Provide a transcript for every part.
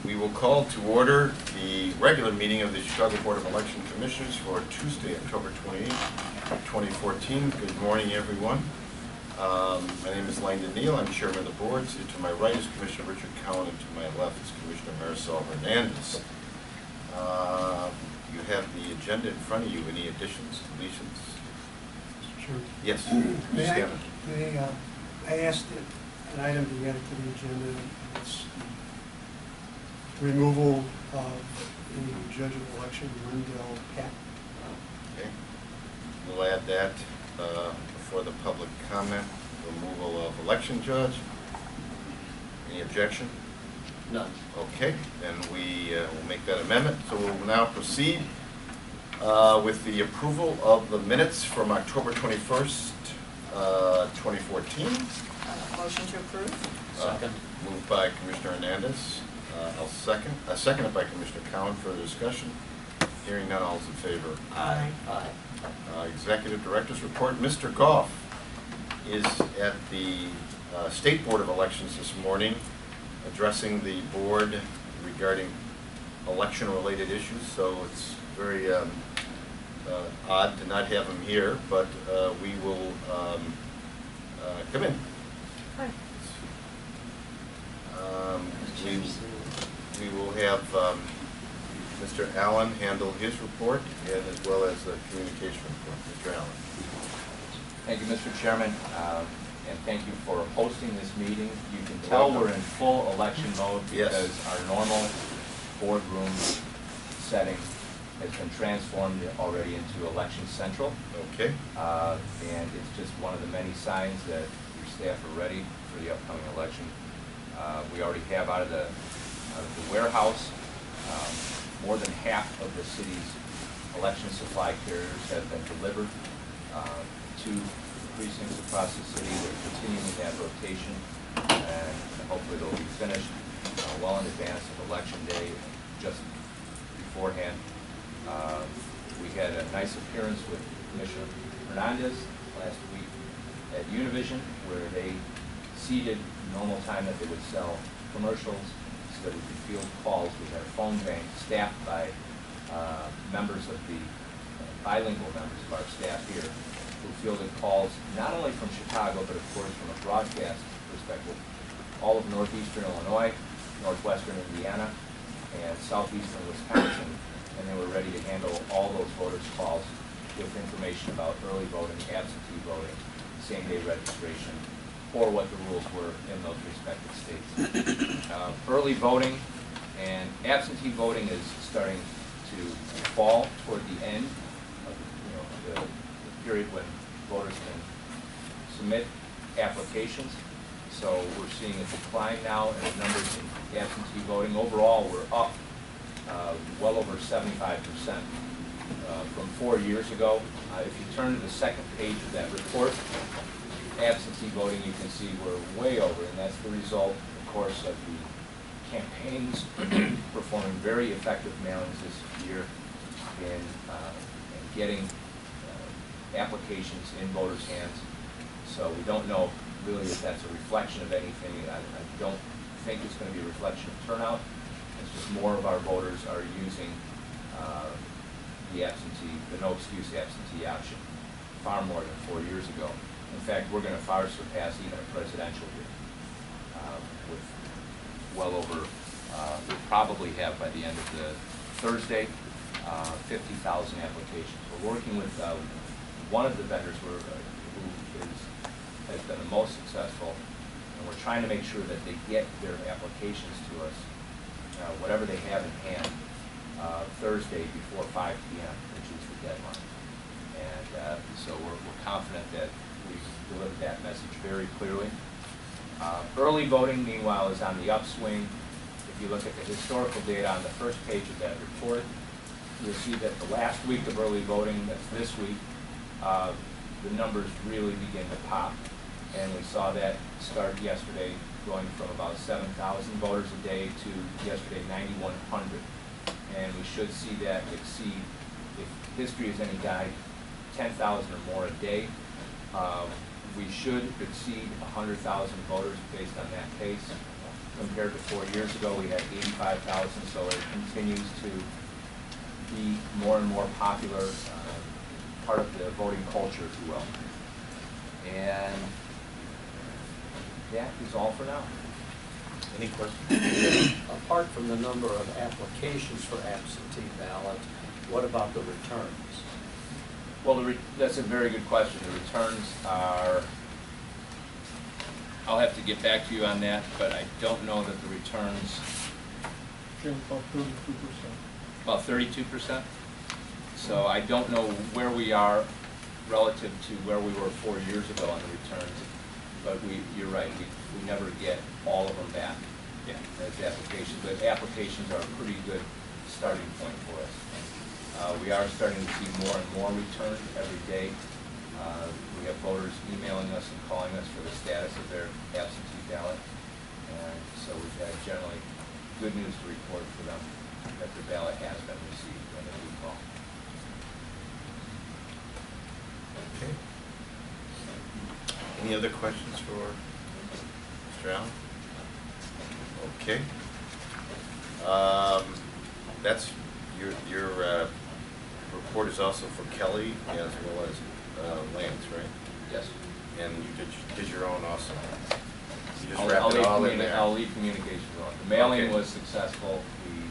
We will call to order the regular meeting of the Chicago Board of Election Commissioners for Tuesday, October 28th, 2014. Good morning, everyone. My name is Langdon Neal. I'm chairman of the board. So to my right is Commissioner Richard Cowan, and to my left is Commissioner Marisol Hernandez. You have the agenda in front of you. Any additions, deletions? Mr. Chairman. Yes. I asked an item to be added to the agenda. It's the removal of the judge of election, Wendell Pat. Okay. We'll add that before the public comment. Removal of election judge. Any objection? None. Okay, then we will make that amendment. So we'll now proceed with the approval of the minutes from October 21st, 2014. Motion to approve. Second. Moved by Commissioner Hernandez. I'll second. Seconded by Commissioner Cowan. Further discussion? Hearing none, all's in favor. Aye. Aye. Executive Director's Report. Mr. Goff is at the State Board of Elections this morning, addressing the board regarding election-related issues. So it's very odd to not have him here, but we will come in. Hi. We will have Mr. Allen handle his report, and as well as the communication report. Mr. Allen. Thank you, Mr. Chairman, and thank you for hosting this meeting. You can tell we're in full election mode because our normal boardroom setting has been transformed already into Election Central. Okay. And it's just one of the many signs that your staff are ready for the upcoming election. We already have out of the warehouse, more than half of the city's election supply carriers have been delivered to precincts across the city. They're continuing that rotation, and hopefully they'll be finished well in advance of Election Day, just beforehand. We had a nice appearance with Commissioner Hernandez last week at Univision, where they ceded normal time that they would sell commercials so that we could field calls. We had a phone bank staffed by members of the bilingual members of our staff here, who fielded calls not only from Chicago, but of course from a broadcast perspective, all of northeastern Illinois, northwestern Indiana, and southeastern Wisconsin, and they were ready to handle all those voters' calls with information about early voting, absentee voting, same-day registration, or what the rules were in those respective states. Early voting and absentee voting is starting to fall toward the end of the period when voters can submit applications. So we're seeing a decline now in the numbers in absentee voting. Overall, we're up well over 75% from 4 years ago. If you turn to the second page of that report, absentee voting, you can see we're way over, and that's the result, of course, of the campaigns performing very effective mailings this year in getting applications in voters' hands. So we don't know really if that's a reflection of anything. I don't think it's going to be a reflection of turnout. It's just more of our voters are using the absentee, the no excuse absentee option, far more than 4 years ago. In fact, we're going to far surpass even a presidential year with well over, we'll probably have by the end of the Thursday, 50,000 applications. We're working with one of the vendors who has been the most successful, and we're trying to make sure that they get their applications to us, whatever they have in hand, Thursday before 5 p.m., which is the deadline. And so we're confident that we've delivered that message very clearly. Early voting, meanwhile, is on the upswing. If you look at the historical data on the first page of that report, you'll see that the last week of early voting, that's this week, the numbers really begin to pop. And we saw that start yesterday, going from about 7,000 voters a day to yesterday 9,100. And we should see that exceed, if history is any guide, 10,000 or more a day. We should exceed 100,000 voters based on that pace. compared to 4 years ago. We had 85,000, so it continues to be more and more popular, part of the voting culture, if you will. And that is all for now. Any questions? Apart from the number of applications for absentee ballot, what about the returns? Well, that's a very good question. The returns are, I'll have to get back to you on that, but I don't know that the returns, About 32%. about 32%. So I don't know where we are relative to where we were 4 years ago on the returns, but you're right, we never get all of them back. Yeah, as applications, but applications are a pretty good starting point for us. We are starting to see more and more returned every day. We have voters emailing us and calling us for the status of their absentee ballot. And so we've had generally good news to report for them that their ballot has been received when they do call. Okay. Any other questions for Mr. Allen? Okay. That's your report is also for Kelly as well as Lance, right? Yes. And you did your own also. You just I'll wrapped it all in there. I'll leave communications on. The mailing Okay. was successful. We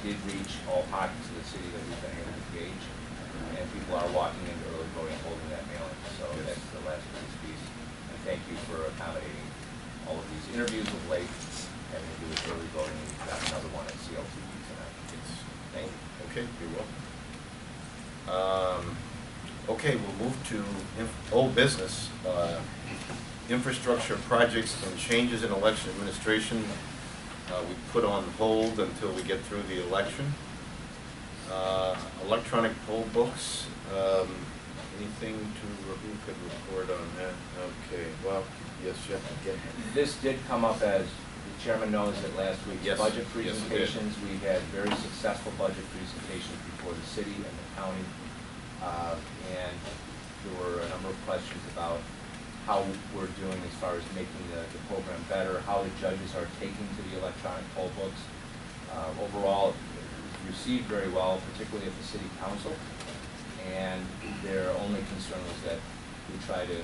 did reach all pockets of the city that we've been able to gauge, and people are walking into early voting holding that mailing. So Yes. that's the last of this piece. And thank you for accommodating all of these interviews of late, having to do with early voting. We've got another one at CLTV tonight. Thank you. Okay, you're welcome. Okay, we'll move to old business. Infrastructure projects and changes in election administration. We put on hold until we get through the election. Electronic poll books. Anything who could report on that? Okay, well, yes, Jeff, again. This did come up, as the chairman knows, at last week's Yes, budget yes, it did. presentations. We had very successful budget presentations before the city and the county. And there were a number of questions about how we're doing as far as making the program better, how the judges are taking to the electronic poll books. Overall, it was received very well, particularly at the city council. And their only concern was that we try to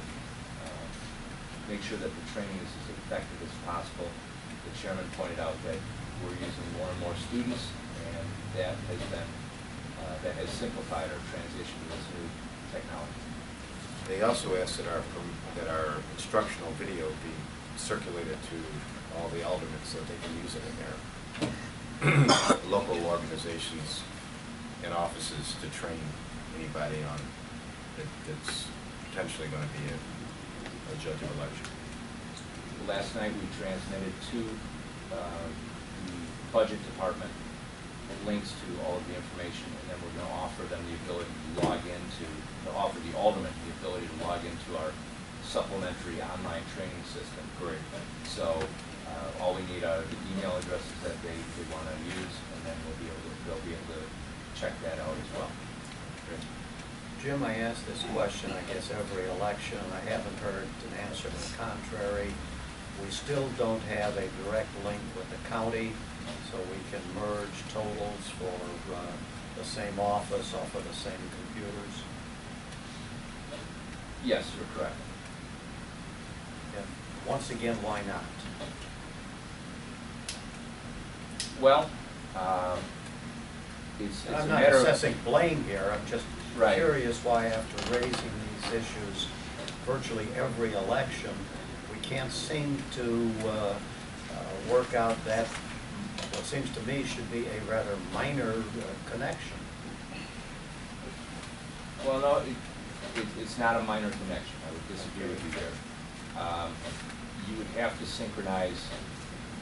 make sure that the training is as effective as possible. The chairman pointed out that we're using more and more students, and that has been that has simplified our transition to this new technology. They also asked that our instructional video be circulated to all the aldermen so they can use it in their local organizations and offices to train anybody on that's potentially going to be a judge of election. Last night we transmitted to the budget department links to all of the information, and then we're going to offer them the ability to log into, offer the aldermen the ability to log into our supplementary online training system. Great. So all we need are the email addresses that they want to use, and then they'll be able to check that out as well. Great. Jim, I ask this question, I guess, every election. I haven't heard an answer to the contrary. We still don't have a direct link with the county, so we can merge totals for the same office off of the same computers. Yes, you're correct. And once again, why not? Well, it's And a I'm not matter of... assessing blame here, I'm just Right. curious why after raising these issues virtually every election, we can't seem to work out that what seems to me should be a rather minor connection. Well, no, it's not a minor connection. I would disagree with you there. You would have to synchronize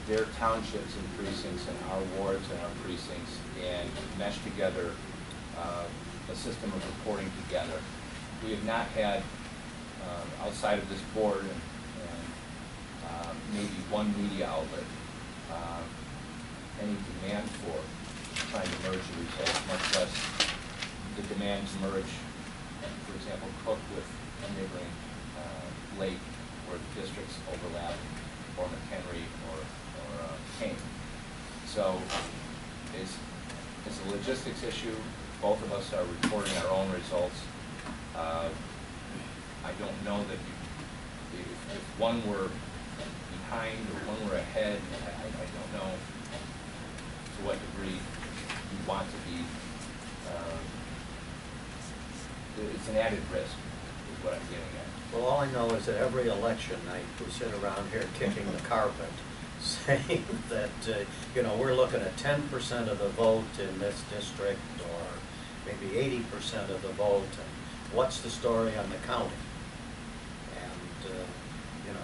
their townships and precincts and our wards and our precincts and mesh together a system of reporting together. We have not had, outside of this board and maybe one media outlet, any demand for trying to merge the results, much less the demand to merge, for example, Cook with a neighboring lake where the districts overlap, or McHenry, or came. So it's a logistics issue. Both of us are reporting our own results. I don't know that if one were behind or one were ahead, I don't know to what degree you want to be. It's an added risk, is what I'm getting at. Well, all I know is that every election night, we sit around here kicking the carpet, saying that, we're looking at 10% of the vote in this district, or maybe 80% of the vote, and what's the story on the county? And,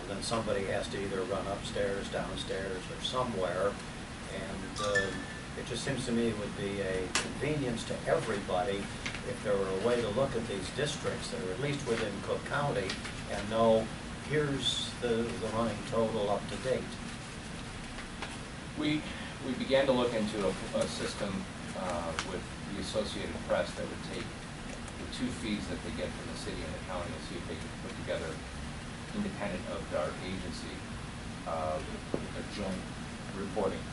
then somebody has to either run upstairs, downstairs, or somewhere, and it just seems to me it would be a convenience to everybody if there were a way to look at these districts that are at least within Cook County and know, here's the running total up to date. We began to look into a system with the Associated Press that would take the two feeds that they get from the city and the county and see if they could put together, independent of our agency, a joint reporting.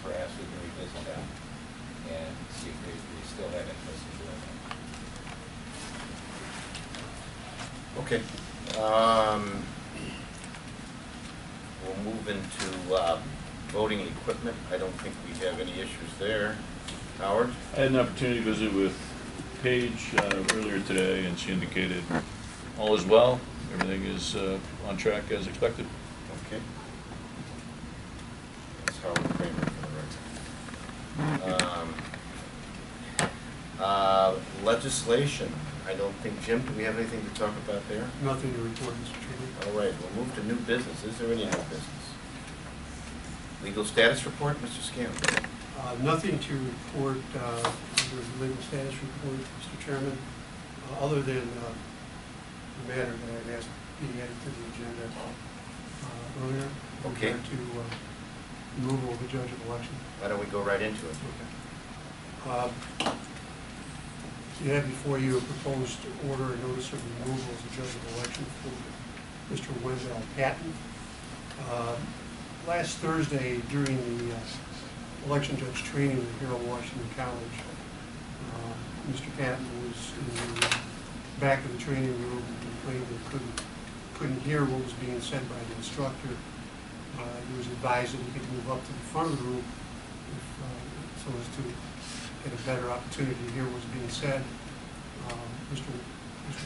Perhaps we can revisit that and see if they still have interest in doing that. Okay. We'll move into voting equipment. I don't think we have any issues there. Howard? I had an opportunity to visit with Paige earlier today, and she indicated all is well. Everything is on track as expected. Okay. That's Howard Kramer for the record. Legislation. I don't think, Jim, do we have anything to talk about there? Nothing to report, Mr. Chairman. All right, we'll move to new business. Is there any new business? Legal status report, Mr. Scanlon? Nothing to report under the legal status report, Mr. Chairman, other than the matter that I've asked be added to the agenda earlier. Okay. To removal of the judge of election. Why don't we go right into it? Okay. You have before you a proposed order and notice of removal as the judge of election for Mr. Wendell Patton. Last Thursday, during the election judge training at Harold Washington College, Mr. Patton was in the back of the training room and complained that couldn't hear what was being said by the instructor. He was advised that he could move up to the front of the room so as to get a better opportunity to hear what was being said. Mr.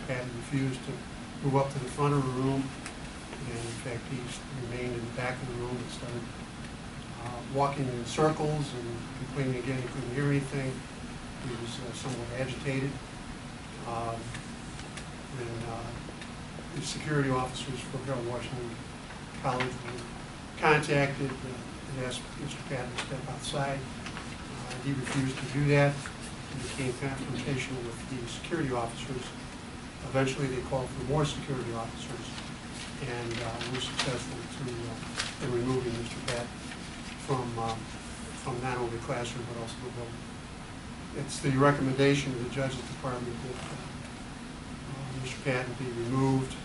Patton refused to move up to the front of the room, and in fact he remained in the back of the room and started walking in circles and complaining again he couldn't hear anything. He was somewhat agitated. The security officers from Harold Washington College were contacted and asked Mr. Patton to step outside. He refused to do that. He became confrontational with the security officers. Eventually they called for more security officers and were successful in removing Mr. Patton from not only the classroom but also the building. It's the recommendation of the Judge's Department that Mr. Patton be removed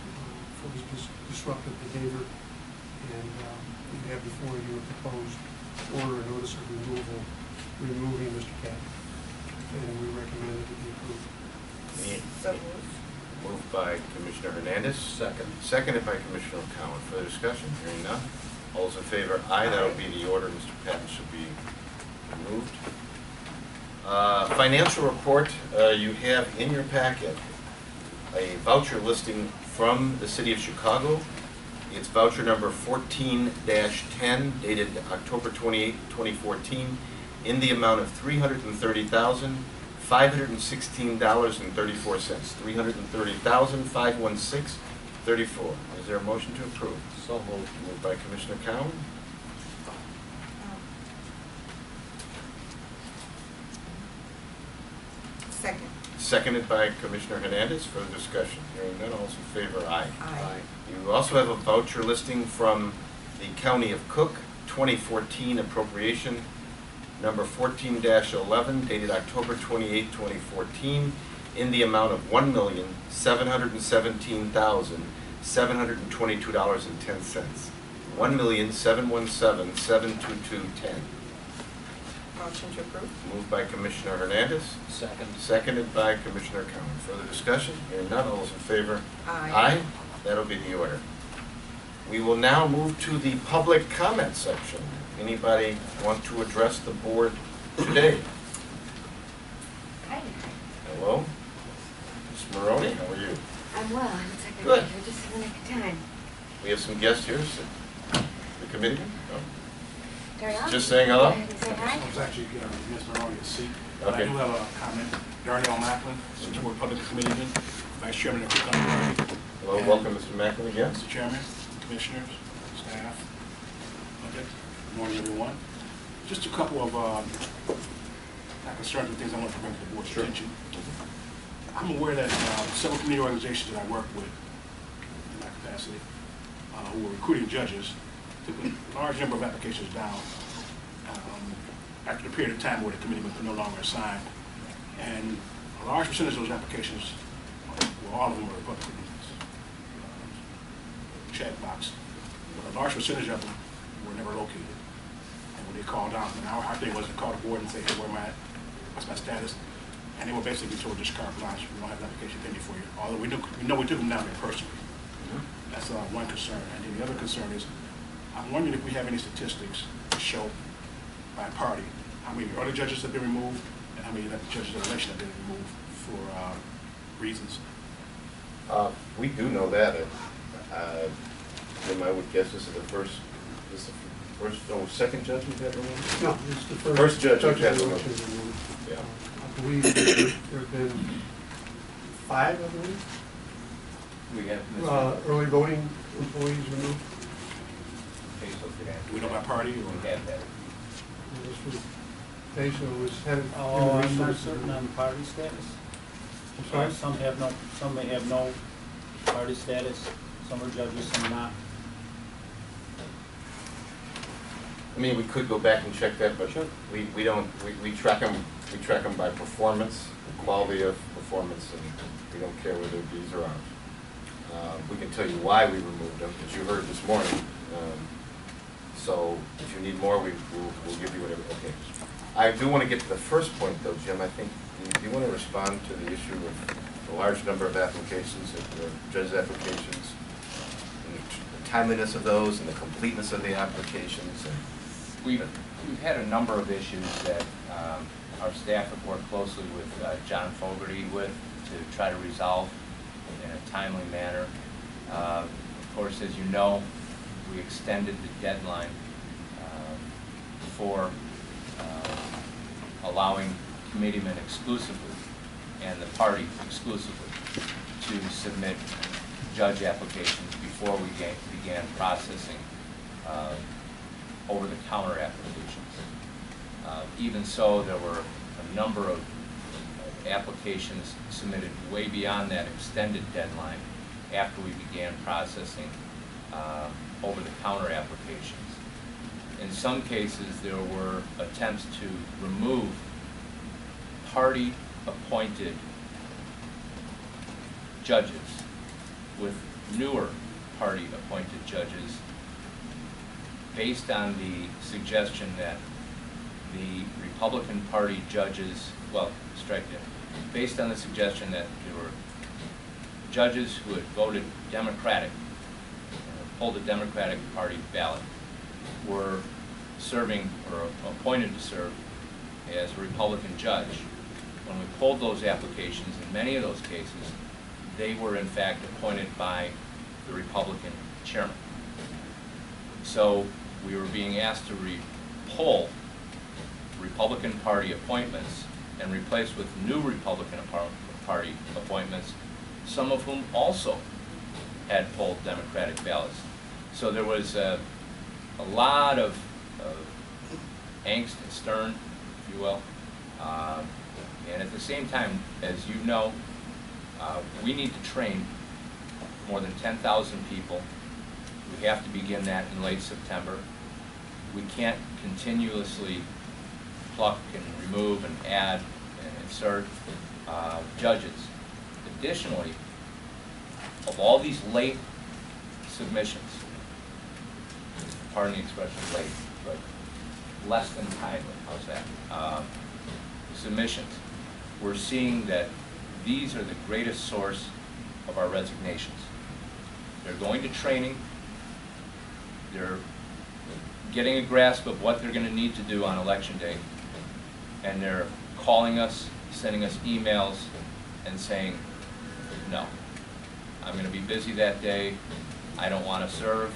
for his disruptive behavior, and we have before you a proposed order and notice of removing Mr. Patton, and we recommend it to be approved. So moved. Moved by Commissioner Hernandez. Second. Seconded by Commissioner O'Connell. Further discussion? Hearing none. All those in favor? Aye. That will be the order. Mr. Patton should be removed. Financial report. You have in your packet a voucher listing from the City of Chicago. It's voucher number 14-10, dated October 28, 2014, in the amount of $330,516.34. $330,516.34. Is there a motion to approve? So moved. Moved by Commissioner Cowan. Second. Seconded by Commissioner Hernandez. Further discussion. Hearing none. All those in favor? Aye. Aye. You also have a voucher listing from the County of Cook, 2014 appropriation number 14-11, dated October 28, 2014, in the amount of $1,717,722.10. $1,717,722.10. Motion to approve. Moved by Commissioner Hernandez, Second. seconded by Commissioner Cowan. Further discussion? Hearing none, all those in favor? Aye. That'll be the order. We will now move to the public comment section. Anybody want to address the board today? Hi. Hello? Ms. Maroney, how are you? I'm well. Looks like Good. I'm here just in the nick of time. We have some guests here. The committee? No? Carry on. Just saying hello? Go ahead and say hi. I was actually giving Ms. Maroney a seat. Okay. I do have a comment. Darnell Macklin, Support Public Committeeman, Vice Chairman of the Cook County Party. Hello, welcome, Mr. Macklin, again. Mr. Chairman, Commissioners, staff. Okay. Good morning, everyone. Just a couple of not concerns and things I want to bring to the board's Sure. attention. I'm aware that several community organizations that I work with in that capacity, who are recruiting judges, took a large number of applications down after the period of time where the committee was no longer assigned. And a large percentage of those applications, well, all of them were Republican check box, but a large percentage of them were never located. And when they called out, and our thing was to call the board and say, hey, where am I at? What's my status? And they were basically told, just carte blanche, we don't have an application pending for you. Although we know we took them down there personally. That's one concern. And then the other concern is, I'm wondering if we have any statistics to show by party how many other judges have been removed and how many judges of election have been removed for reasons. We do know that. Jim, I would guess this is the second judge we've had removed? No, it's the First judge we've had election removed. removed. Yeah. I believe there have been 5, I believe, We have early voting employees removed. Okay, so good answer. Do we know by party We or? have that. This was, Pesha was head of Oh, human I'm not resources. certain on party status. I'm sorry? Some may have no party status, some are judges, some not. I mean, we could go back and check that, but Sure. we don't, we track them by performance, quality of performance, and we don't care whether these are ours. We can tell you why we removed them, as you heard this morning. So if you need more, we'll give you whatever. Okay. I do want to get to the first point, though, Jim. I think, do you want to respond to the issue of the large number of applications, the judges' applications, and the timeliness of those, and the completeness of the applications? We've had a number of issues that our staff have worked closely with John Fogarty with to try to resolve in a timely manner. Of course, as you know, we extended the deadline for allowing committeemen exclusively and the party exclusively to submit judge applications before we began processing over-the-counter applications. Even so, there were a number of applications submitted way beyond that extended deadline after we began processing over-the-counter applications. In some cases, there were attempts to remove party-appointed judges with newer party-appointed judges based on the suggestion that the Republican Party judges, well, strike that, based on the suggestion that there were judges who had voted Democratic, pulled a Democratic Party ballot, were serving or appointed to serve as a Republican judge. When we pulled those applications, in many of those cases, they were in fact appointed by the Republican chairman. So we were being asked to pull Republican Party appointments and replace with new Republican Party appointments, some of whom also had pulled Democratic ballots. So there was a lot of angst and stern, if you will. And at the same time, as you know, we need to train more than 10,000 people. We have to begin that in late September. We can't continuously pluck and remove and add and insert judges. Additionally, of all these late submissions, pardon the expression, late, but less than timely. How's that? Submissions. We're seeing that these are the greatest source of our resignations. They're going to training. They're getting a grasp of what they're going to need to do on election day, and they're calling us, sending us emails, and saying, no, I'm going to be busy that day, I don't want to serve,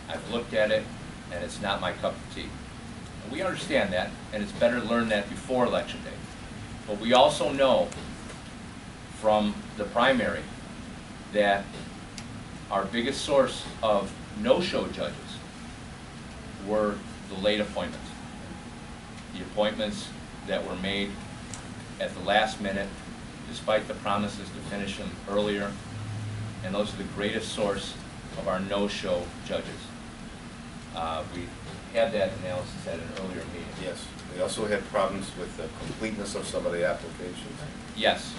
I've looked at it, and it's not my cup of tea. And we understand that, and it's better to learn that before election day. But we also know from the primary that our biggest source of no-show judges were the late appointments. The appointments that were made at the last minute, despite the promises to finish them earlier, and those are the greatest source of our no-show judges. We had that analysis at an earlier meeting. Yes. We also had problems with the completeness of some of the applications. Yes,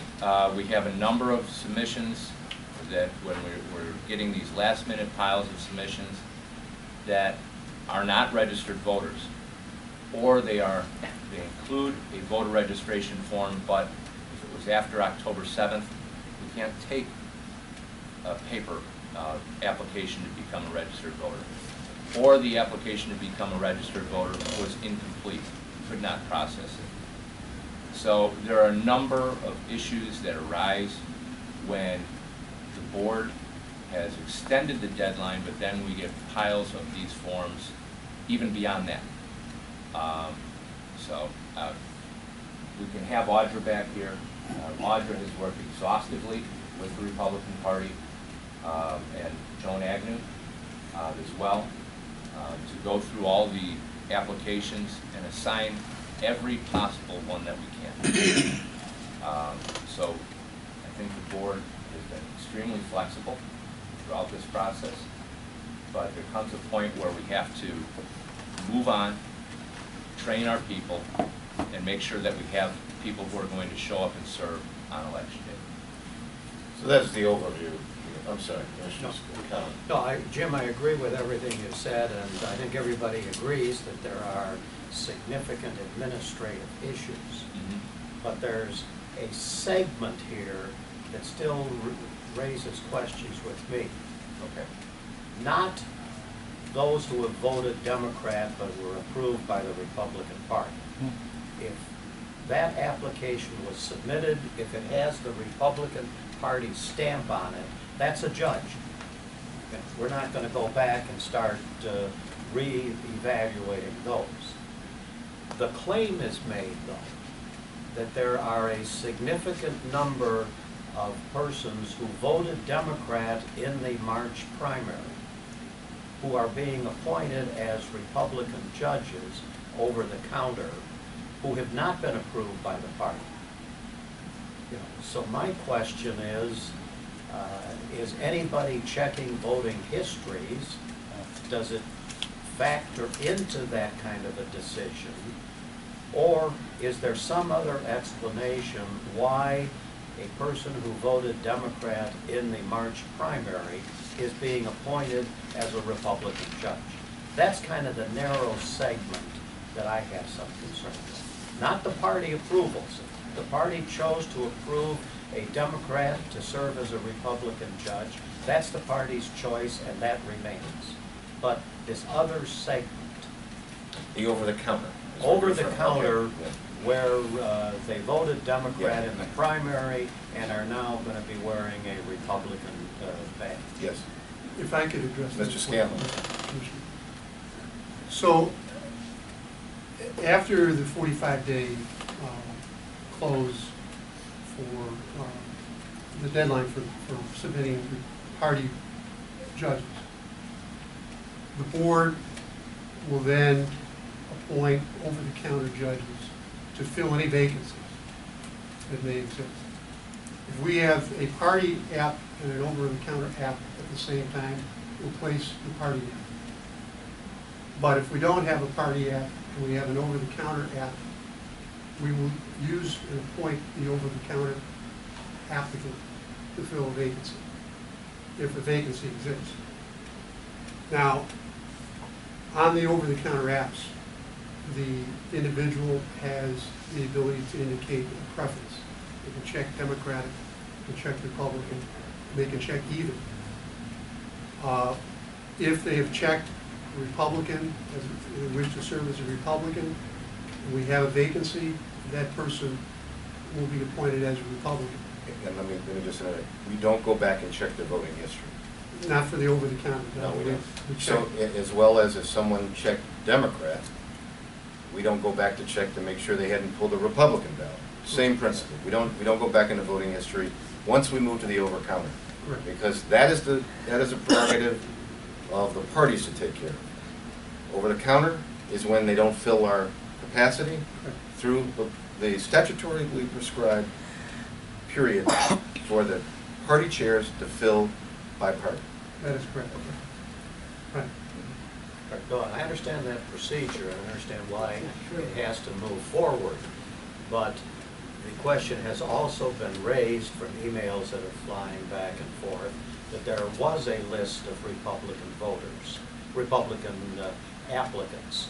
we have a number of submissions that when we're getting these last-minute piles of submissions that are not registered voters, or they include a voter registration form, but if it was after October 7th, we can't take a paper application to become a registered voter. Or the application to become a registered voter was incomplete, could not process it. So there are a number of issues that arise when the board has extended the deadline, but then we get piles of these forms even beyond that. We can have Audra back here. Audra has worked exhaustively with the Republican Party and Joan Agnew as well to go through all the applications and assign every possible one that we can. So I think the board has been extremely flexible throughout this process, but there comes a point where we have to move on, train our people, and make sure that we have people who are going to show up and serve on election day. So that's the overview. I'm sorry, Commissioner Collins. No, Jim, I agree with everything you've said, and I think everybody agrees that there are significant administrative issues. Mm-hmm. But there's a segment here that still raises questions with me. Okay. Not those who have voted Democrat but were approved by the Republican Party. If that application was submitted, if it has the Republican Party stamp on it, that's a judge. We're not going to go back and start re-evaluating those. The claim is made, though, that there are a significant number of persons who voted Democrat in the March primary who are being appointed as Republican judges over the counter who have not been approved by the party. So my question is anybody checking voting histories? Does it factor into that kind of a decision? Or is there some other explanation why a person who voted Democrat in the March primary is being appointed as a Republican judge? That's kind of the narrow segment that I have some concern with. Not the party approvals. The party chose to approve a Democrat to serve as a Republican judge. That's the party's choice, and that remains. But this other segment, The over-the-counter. over-the-counter, where they voted Democrat in the primary and are now going to be wearing a Republican badge. Yes. If I could address that. Mr. Scanlon. So, after the 45-day close for the deadline for submitting party judges, the board will then appoint over-the-counter judges to fill any vacancies that may exist. If we have a party app and an over-the-counter app at the same time, we'll place the party app. But if we don't have a party app and we have an over-the-counter app, we will use and appoint the over-the-counter applicant to fill a vacancy, if a vacancy exists. Now, On the over-the-counter apps, the individual has the ability to indicate a preference. They can check Democratic, they can check Republican, they can check either. If they have checked Republican, as they wish to serve as a Republican, and we have a vacancy, that person will be appointed as a Republican. And let me just say, we don't go back and check their voting history. Not for the over-the-counter. No, we don't. We check. So, as well as if someone checked Democrat, we don't go back to check to make sure they hadn't pulled a Republican ballot. Same principle. We don't go back into voting history once we move to the over-counter. Correct. Because that is a prerogative of the parties to take care of. Over-the-counter is when they don't fill our capacity through the statutorily prescribed period for the party chairs to fill by party. That is correct. Right. No, I understand that procedure, and I understand why it has to move forward, but the question has also been raised from emails that are flying back and forth, that there was a list of Republican voters, Republican applicants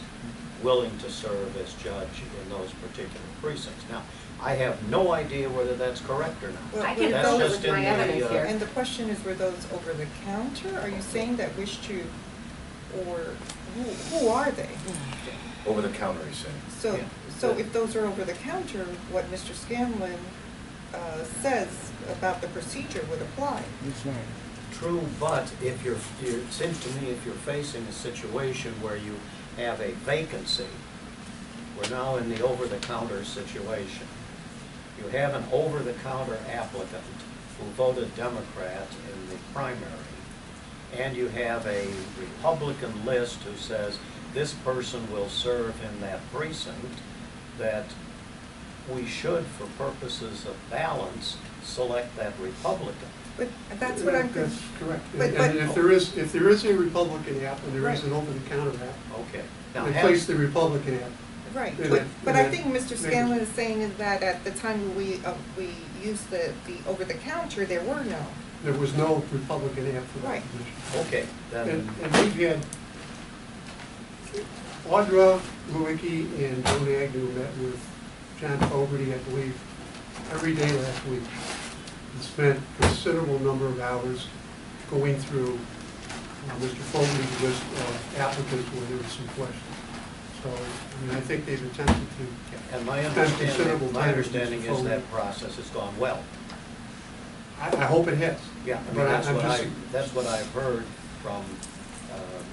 willing to serve as judge in those particular precincts. Now, I have no idea whether that's correct or not. Well, I can That's go just with in my the, evidence here. And the question is, were those over the counter? Are you saying that wish to, or who are they? Over-the-counter, he's saying. So, Yeah. so if those are over the counter, what Mr. Scanlon says about the procedure would apply. True, but if it seems to me if you're facing a situation where you have a vacancy, we're now in the over-the-counter situation. You have an over-the-counter applicant who voted Democrat in the primary, and you have a Republican list who says this person will serve in that precinct, that we should, for purposes of balance, select that Republican. But that's what I'm. That's correct. But- And if there is a Republican app and there is an over-the-counter app, Okay. Now, replace the Republican app. Right, Yeah, but yeah. I think Mr. Scanlon is saying is that at the time we used the over-the-counter, there were no. There was no Republican app for that Right. position. Okay, then, And we've had, Audra Lewicki and Joan Agnew met with John Fogarty, I believe, every day last week. And spent a considerable number of hours going through Mr. Fogarty's list of applicants where there was some questions. So, I mean, I think they've attempted to. and my spend considerable understanding time is with that process has gone well. I hope it has. Yeah, I mean, But that's I'm what just- that's what I've heard from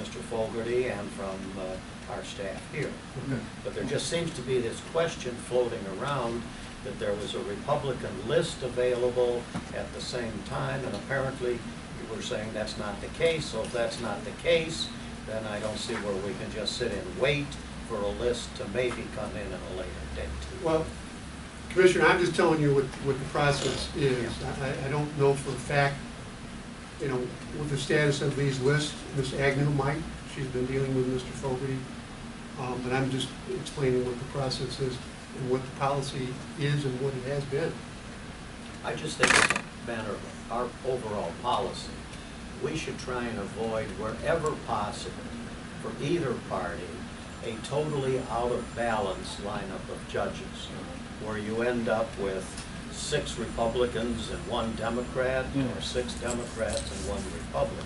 Mr. Fogarty and from our staff here. Okay. But there just seems to be this question floating around that there was a Republican list available at the same time, and apparently you were saying that's not the case. So if that's not the case, then I don't see where we can just sit and wait for a list to maybe come in at a later date. Well, Commissioner, I'm just telling you what the process is. I don't know for a fact, you know, what the status of these lists. Ms. Agnew might, she's been dealing with Mr. Fogarty. But I'm just explaining what the process is and what the policy is and what it has been. I just think it's a matter of our overall policy. We should try and avoid wherever possible for either party a totally out of balance lineup of judges, where you end up with 6 Republicans and 1 Democrat, or 6 Democrats and 1 Republican.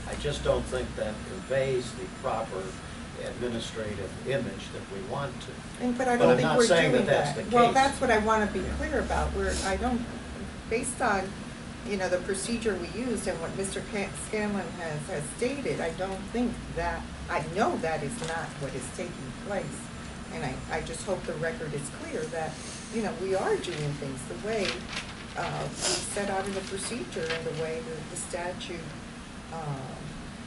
I just don't think that conveys the proper administrative image that we want to. But I But don't I'm think not we're saying doing that that's that. the Well, case. that's what I want to be clear about, where I don't, based on, you know, the procedure we used and what Mr. Scanlon has stated, I don't think that, I know that is not what is taking place. And I just hope the record is clear that, you know, we are doing things the way we set out in the procedure and the way that the statute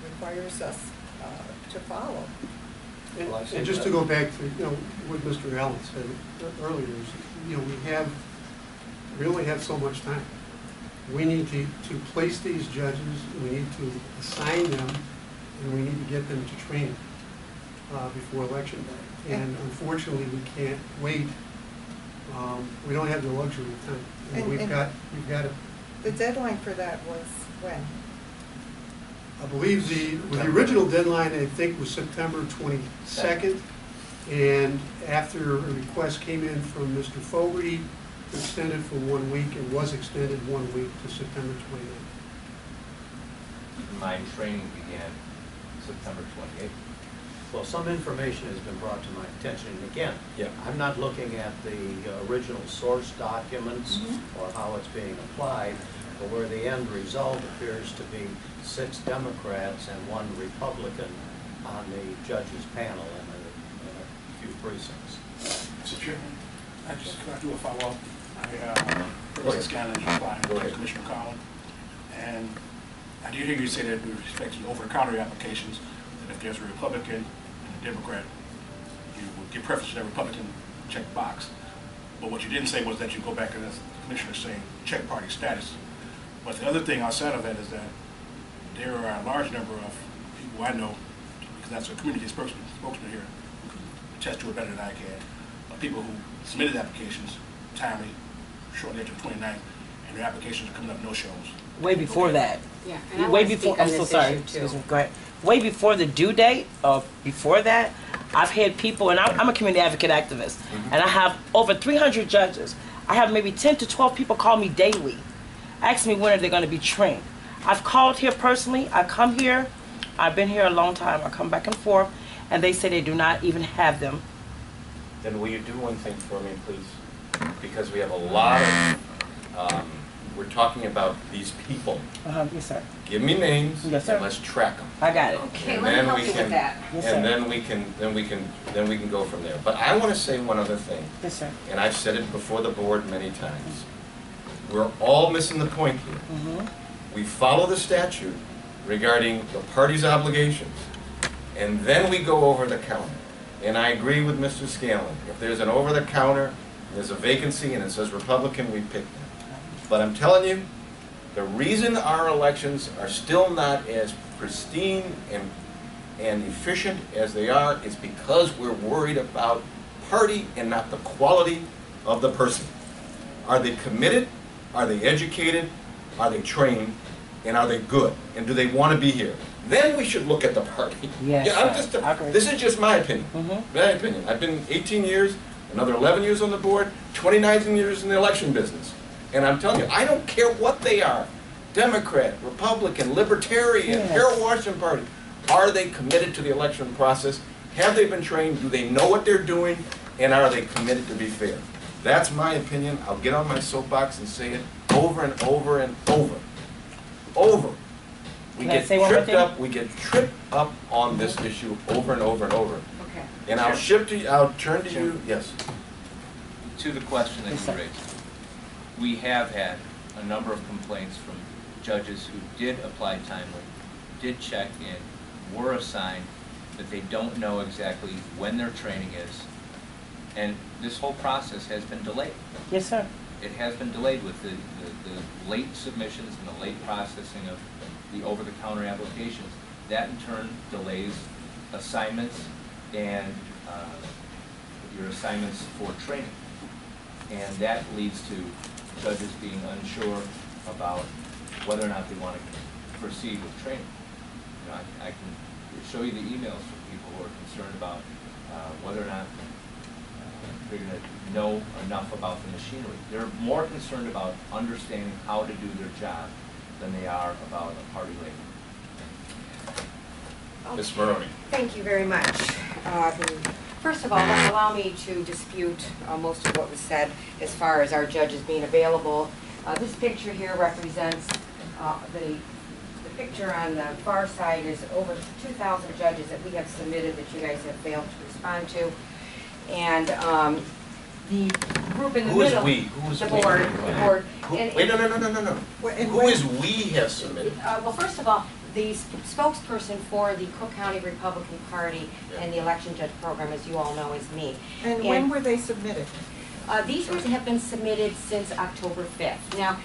requires us to follow. And just to go back to, you know, what Mr. Allen said earlier, is, you know, we only have so much time. We need to place these judges, we need to assign them, and we need to get them to training before election day. And unfortunately, we can't wait. We don't have the luxury of time. And we've got to. The deadline for that was when? I believe the original deadline, I think, was September 22nd. And after a request came in from Mr. Fogarty to extend it for 1 week, it was extended 1 week to September 29th. My training began September 28th. Well, some information has been brought to my attention, and again, Yeah. I'm not looking at the original source documents or how it's being applied, but where the end result appears to be 6 Democrats and 1 Republican on the judges' panel in a few precincts. Mr. Chairman, can I do a follow-up? Go ahead. Scanlon, replying Go to ahead. Commissioner Collins. And I did hear you say that with respect to over-the-counter applications, that if there's a Republican and a Democrat, you would give preference to that Republican check box. But what you didn't say was that you go back and, as the Commissioner is saying, check party status. But the other thing outside of that is that there are a large number of people I know, because that's a community spokesman here, who can attest to it better than I can, of people who submitted applications timely, shortly after the 29th, and their applications are coming up no-shows. Way before that. Yeah, and I Way want to before, speak on I'm so this sorry, issue excuse too. me, go ahead. Way before the due date, or before that, I've had people, and I'm a community advocate activist, and I have over 300 judges. I have maybe 10 to 12 people call me daily, ask me when are they going to be trained. I've called here personally, I come here, I've been here a long time, I come back and forth, and they say they do not even have them. Then will you do one thing for me, please? Because we have a lot of, we're talking about these people. Yes, sir. Give me names, Yes, sir. and let's track them. I got it. Okay, And let me then help we you with can- that. Yes, sir. And then we can go from there. But I want to say one other thing, Yes, sir. and I've said it before the board many times. We're all missing the point here. We follow the statute regarding the party's obligations, and then we go over the counter. And I agree with Mr. Scanlon. If there's an over-the-counter, there's a vacancy, and it says Republican, we pick them. But I'm telling you, the reason our elections are still not as pristine and efficient as they are is because we're worried about party and not the quality of the person. Are they committed? Are they educated? Are they trained? And are they good? And do they want to be here? Then we should look at the party. Yes, Yeah, sir. I agree. this is just my opinion. My opinion. I've been 18 years, another 11 years on the board, 29 years in the election business. And I'm telling you, I don't care what they are. Democrat, Republican, Libertarian, Yes. Harold Washington Party. Are they committed to the election process? Have they been trained? Do they know what they're doing? And are they committed to be fair? That's my opinion. I'll get on my soapbox and say it over and over and over. Over. We Can I get say one more tripped thing? up. We get tripped up on this issue over and over and over. Okay. And I'll shift to you. I'll turn to you. Yes. To the question that Yes, you sir. raised, we have had a number of complaints from judges who did apply timely, did check in, were assigned, that they don't know exactly when their training is, and this whole process has been delayed. Yes, sir. It has been delayed with the late submissions and the late processing of the over-the-counter applications. That in turn delays assignments and your assignments for training. And that leads to judges being unsure about whether or not they want to proceed with training. You know, I can show you the emails from people who are concerned about whether or not they're going to know enough about the machinery. They're more concerned about understanding how to do their job than they are about a party label. Ms. Maroney. Thank you very much. First of all, allow me to dispute most of what was said as far as our judges being available. This picture here represents the picture on the far side is over 2,000 judges that we have submitted that you guys have failed to respond to. And the group in the Who is middle, we? Who is the we? board, Who, And- wait, no. Who is we have submitted? Well, first of all, the spokesperson for the Cook County Republican Party and the election judge program, as you all know, is me. And when were they submitted? These have been submitted since October 5th. Now,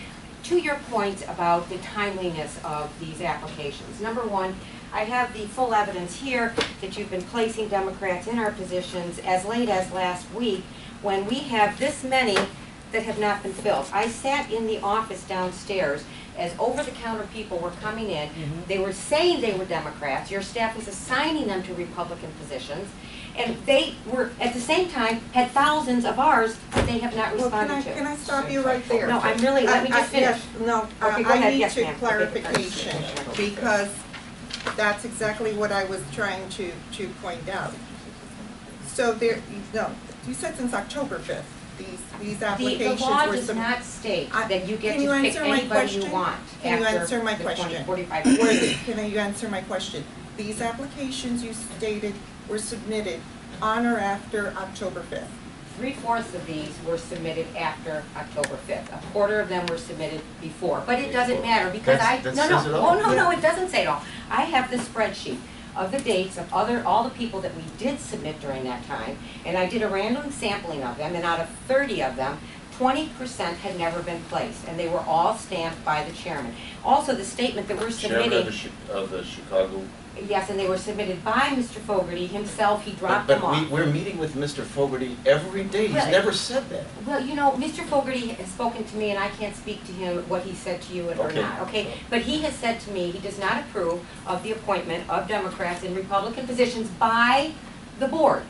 to your point about the timeliness of these applications, number one, I have the full evidence here that you've been placing Democrats in our positions as late as last week when we have this many that have not been filled. I sat in the office downstairs as over-the-counter people were coming in. They were saying they were Democrats. Your staff was assigning them to Republican positions. And they were, at the same time, had thousands of ours that they have not Well, responded to. can I stop you right there? No, I'm really, let me just finish. Yes, no, Okay, go I ahead. need Yes, to ma'am. clarification, Okay. because that's exactly what I was trying to point out. So there, no, you said since October 5th, these applications The law were does not state I- that you get Can you to pick answer my anybody you question? want Can you after answer my the question? 2045 Can you answer my question? These applications you stated were submitted on or after October 5th. 3/4 of these were submitted after October 5th. A quarter of them were submitted before. But it doesn't matter because That no, says it all. no, it doesn't say it all. I have the spreadsheet of the dates of all the people that we did submit during that time, and I did a random sampling of them, and out of 30 of them, 20% had never been placed, and they were all stamped by the chairman. Also, the statement that we're submitting. Chairman of the Chicago. Yes, and they were submitted by Mr. Fogarty himself. He dropped them off. But we're meeting with Mr. Fogarty every day. He's Really? never said that. Well, you know, Mr. Fogarty has spoken to me, and I can't speak to him what he said to you or Okay. not, okay? But he has said to me he does not approve of the appointment of Democrats in Republican positions by the board.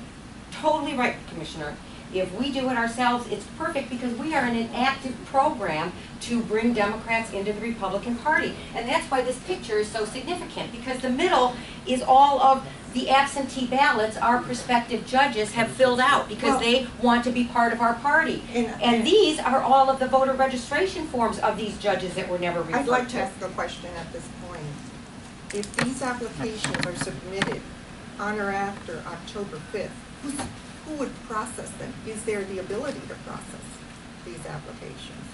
Totally right, Commissioner. If we do it ourselves, it's perfect because we are in an active program to bring Democrats into the Republican Party. And that's why this picture is so significant, because the middle is all of the absentee ballots our prospective judges have filled out because they want to be part of our party. And these are all of the voter registration forms of these judges that were never referred to. I'd like to ask a question at this point. If these applications are submitted on or after October 5th, who would process them? Is there the ability to process these applications?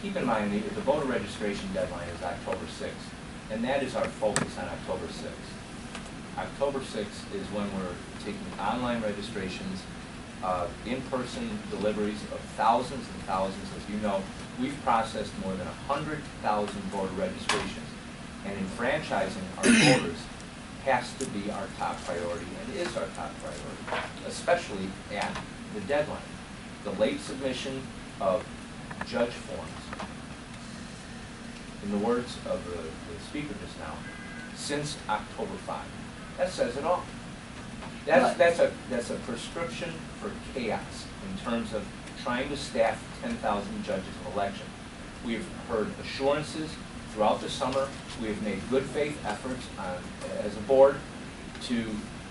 Keep in mind, the voter registration deadline is October 6th, and that is our focus on October 6th. October 6th is when we're taking online registrations, in-person deliveries of thousands and thousands. As you know, we've processed more than 100,000 voter registrations, and enfranchising our voters has to be our top priority, and is our top priority, especially at the deadline. The late submission of judge forms, in the words of the speaker just now, since October 5. That says it all. That's a prescription for chaos in terms of trying to staff 10,000 judges in election. We've heard assurances throughout the summer. We have made good faith efforts as a board to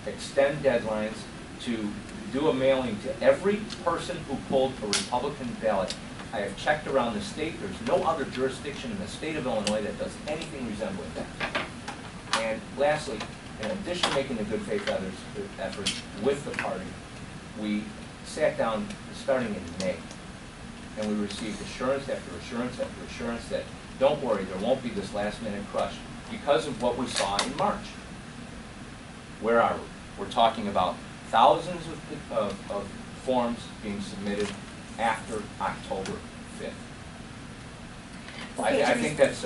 extend deadlines, to do a mailing to every person who pulled a Republican ballot. I have checked around the state. There's no other jurisdiction in the state of Illinois that does anything resembling that. And lastly, in addition to making the good faith efforts with the party, we sat down starting in May, and we received assurance after assurance after assurance that don't worry, there won't be this last-minute crush because of what we saw in March. Where are we? We're talking about thousands of forms being submitted after October 5th. Okay, I think that's.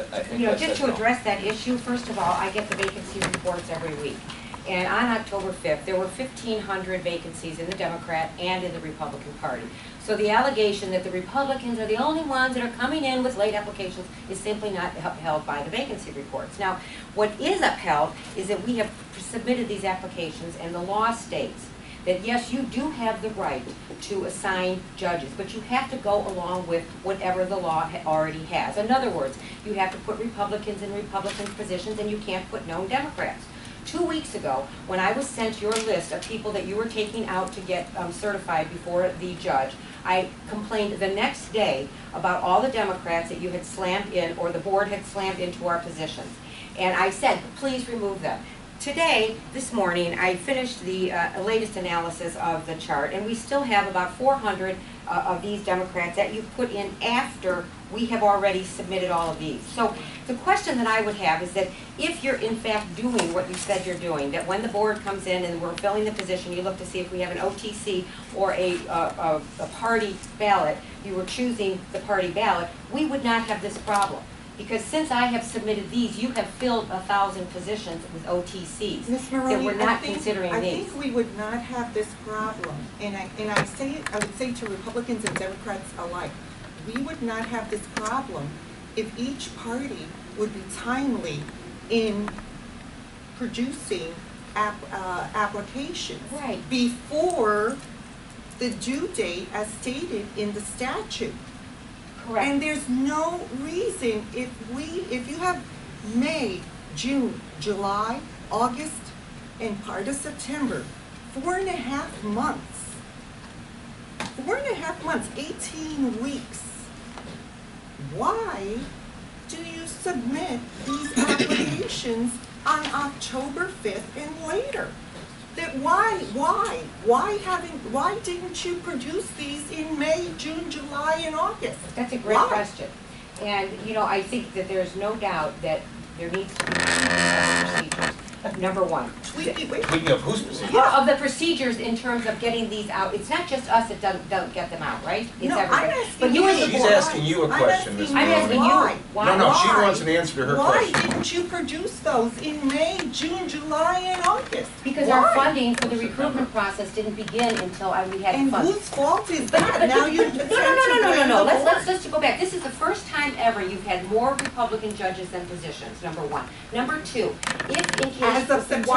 Just to address that issue, first of all, I get the vacancy reports every week. And on October 5th, there were 1,500 vacancies in the Democrat and in the Republican Party. So the allegation that the Republicans are the only ones that are coming in with late applications is simply not upheld by the vacancy reports. Now, what is upheld is that we have submitted these applications, and the law states that yes, you do have the right to assign judges, but you have to go along with whatever the law already has. In other words, you have to put Republicans in Republican positions, and you can't put known Democrats. 2 weeks ago, when I was sent your list of people that you were taking out to get certified before the judge, I complained the next day about all the Democrats that you had slammed in, or the board had slammed into our positions. And I said, please remove them. Today, this morning, I finished the latest analysis of the chart, and we still have about 400 of these Democrats that you put in after we have already submitted all of these. So the question that I would have is that if you're in fact doing what you said you're doing, that when the board comes in and we're filling the position, you look to see if we have an OTC or a party ballot, you were choosing the party ballot, we would not have this problem. Because since I have submitted these, you have filled 1,000 positions with OTCs. Ms. Maroney, that we're not considering I these. think we would not have this problem, and I would say to Republicans and Democrats alike, we would not have this problem if each party would be timely in producing applications. Right. Before the due date as stated in the statute. Correct. And there's no reason, if you have May, June, July, August, and part of September, 4.5 months. 4.5 months, 18 weeks. Why do you submit these applications on October 5th and later? Why didn't you produce these in May, June, July, and August? That's a great question. And, you know, I think that there's no doubt that there needs to be procedures. Number one. Speaking of whose procedure? Yeah, of the procedures in terms of getting these out. It's not just us that don't get them out, right? It's No, everybody. I'm asking But you as the She's board. asking you a question, Ms. I'm asking you. Maloney. Why? No, she Why? wants an answer to her question. Why didn't you produce those in May, June, July, and August? Because Why? our funding for the recruitment process didn't begin until we had And funds. whose fault is But- that? but- Now you No. Let's go back. This is the first time ever you've had more Republican judges than positions, number one. Number two, if in As case, of September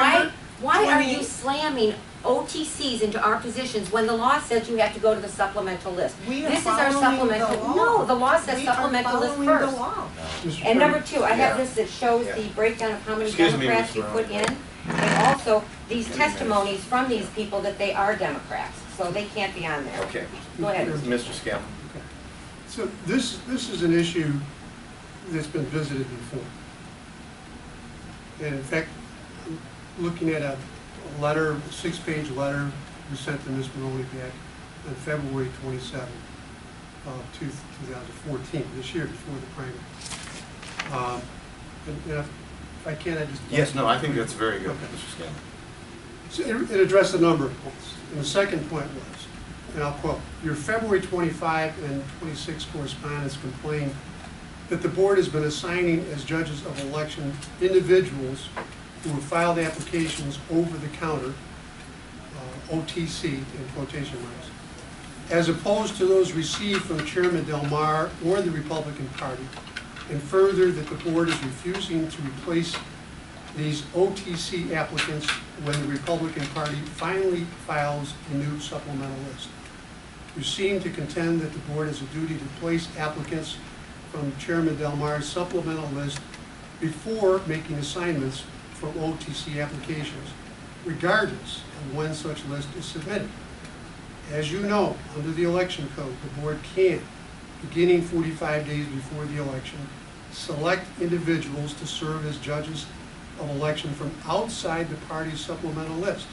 why are you 28th? slamming OTCs into our positions when the law says you have to go to the supplemental list? We are This is our following supplemental. the law. No, the law says We are supplemental list following first. the law. Mr. And number Chairman, two, I have Yeah. this that shows Yeah. the breakdown of how many Excuse me, Democrats Ms. you put Brown. in, and also these testimonies from these people that they are Democrats, so they can't be on there. Okay. Go ahead. Mr. Scammon. So this is an issue that's been visited before. And in fact, looking at a letter, a 6-page letter we sent to Ms. Maloney back on February 27th of 2014, this year before the primary. And if I can, I just... Yes, no, I think that's very good, Okay. Mr. Scammon. So it addressed a number of points. And the second point was, and I'll quote, your February 25 and 26 correspondence complained that the board has been assigning as judges of election individuals who have filed applications over the counter, OTC in quotation marks, as opposed to those received from Chairman Del Mar or the Republican Party, and further that the board is refusing to replace these OTC applicants when the Republican Party finally files a new supplemental list. You seem to contend that the board has a duty to place applicants from Chairman Del Mar's supplemental list before making assignments for OTC applications, regardless of when such list is submitted. As you know, under the election code, the board can, beginning 45 days before the election, select individuals to serve as judges of election from outside the party's supplemental list.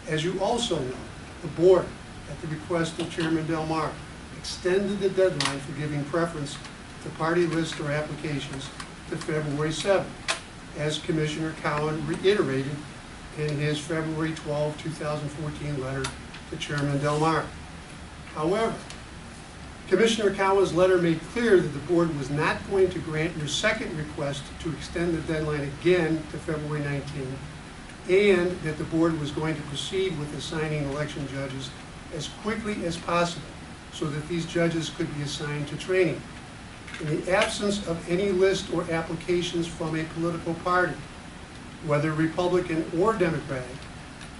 As you also know, the board, at the request of Chairman Del Mar, extended the deadline for giving preference to party lists or applications to February 7th, as Commissioner Cowan reiterated in his February 12, 2014 letter to Chairman Del Mar. However, Commissioner Cowan's letter made clear that the board was not going to grant your second request to extend the deadline again to February 19, and that the board was going to proceed with assigning election judges as quickly as possible so that these judges could be assigned to training. In the absence of any list or applications from a political party, whether Republican or Democratic,